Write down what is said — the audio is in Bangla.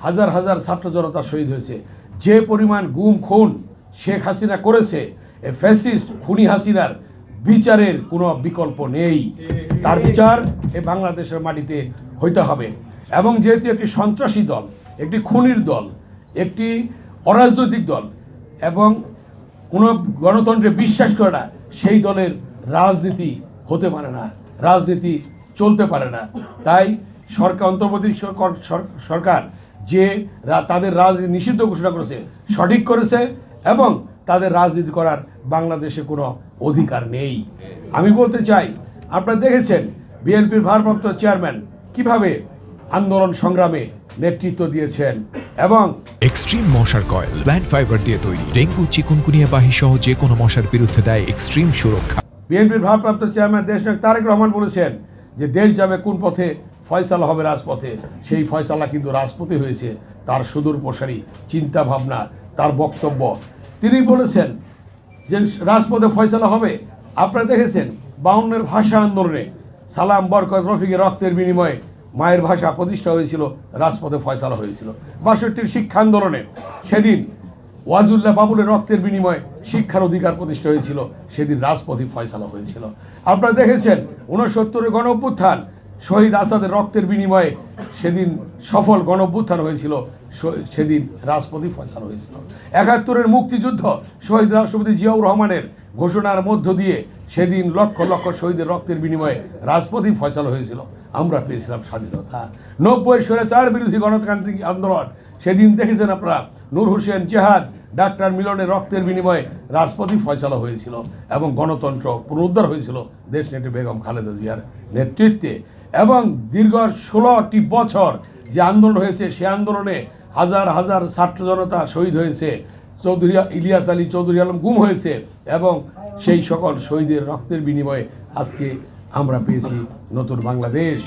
হাজার হাজার ছাত্র জনতা শহীদ হয়েছে। যে পরিমাণ গুম খুন শেখ হাসিনা করেছে, এই ফ্যাসিস্ট খুনি হাসিনার বিচারের কোনো বিকল্প নেই। তার বিচার এই বাংলাদেশের মাটিতে হইতে হবে। এবং যেহেতু একটি সন্ত্রাসী দল, একটি খুনির দল, একটি অরাজনৈতিক দল এবং কোনো গণতন্ত্রে বিশ্বাস করে না, সেই দলের রাজনীতি হতে পারে না, রাজনীতি চলতে পারে না। তাই সরকার, অন্তর্বর্তী সরকার যে তাদের রাজনীতি নিষিদ্ধ ঘোষণা করেছে, সঠিক করেছে এবং তাদের রাজনীতি করার বাংলাদেশে কোনো অধিকার নেই। আমি বলতে চাই, আপনারা দেখেছেন বিএনপির ভারপ্রাপ্ত চেয়ারম্যান কিভাবে আন্দোলন সংগ্রামে নেতৃত্ব দিয়েছেন এবং এক্সট্রিম মশার কয়েল প্ল্যান্ট ফাইবার দিয়ে তৈরি, ডেঙ্গু চিকুনগুনিয়া বাহি সহ যে কোনো মশার বিরুদ্ধে দেয় এক্সট্রিম সুরক্ষা। বিএনপির ভারপ্রাপ্ত চেয়ারম্যান দেশনায়ক তারেক রহমান বলেছেন যে দেশ যাবে কোন পথে, ফয়সালা হবে রাজপথে। সেই ফয়সালা কিন্তু রাজপথে হয়েছে। তার সুদূর প্রসারী চিন্তা ভাবনা, তার বক্তব্য, তিনি বলেছেন যে রাজপথে ফয়সালা হবে। আপনারা দেখেছেন 52-এর ভাষা আন্দোলনে সালাম, বরকত, রফিকের রক্তের বিনিময়ে মায়ের ভাষা প্রতিষ্ঠা হয়েছিল, রাজপথে ফয়সালা হয়েছিল। 62-র শিক্ষা আন্দোলনে সেদিন ওয়াজুল্লাহ বাবুলের রক্তের বিনিময়ে শিক্ষার অধিকার প্রতিষ্ঠা হয়েছিল, সেদিন রাজপথে ফয়সালা হয়েছিল। আপনারা দেখেছেন 69-এর গণ অভ্যুত্থান, শহীদ আসাদের রক্তের বিনিময়ে সেদিন সফল গণ অভ্যুত্থান হয়েছিল, সেদিন রাজপথে ফয়সালা হয়েছিল। 71-এর মুক্তিযুদ্ধ, শহীদ রাষ্ট্রপতি জিয়াউর রহমানের ঘোষণার মধ্য দিয়ে সেদিন লক্ষ লক্ষ শহীদের রক্তের বিনিময়ে রাজপথেই ফয়সালা হয়েছিল, আমরা পেয়েছিলাম স্বাধীনতা। 90-এর স্বৈরাচার বিরোধী গণতান্ত্রিক আন্দোলন, সেদিন দেখেছেন আপনারা নূর হোসেন, জেহাদ, ডাক্তার মিলনের রক্তের বিনিময়ে রাজপথই ফয়সালা হয়েছিল এবং গণতন্ত্র পুনরুদ্ধার হয়েছিল দেশনেত্রী বেগম খালেদা জিয়ার নেতৃত্বে। এবং দীর্ঘ 16টি বছর যে আন্দোলন হয়েছে, সে আন্দোলনে হাজার হাজার ছাত্র জনতা শহীদ হয়েছে, চৌধুরী ইলিয়াস আলী, চৌধুরী আলম গুম হয়েছে এবং সেই সকল শহীদের রক্তের বিনিময়ে আজকে আমরা পেয়েছি নতুন বাংলাদেশ।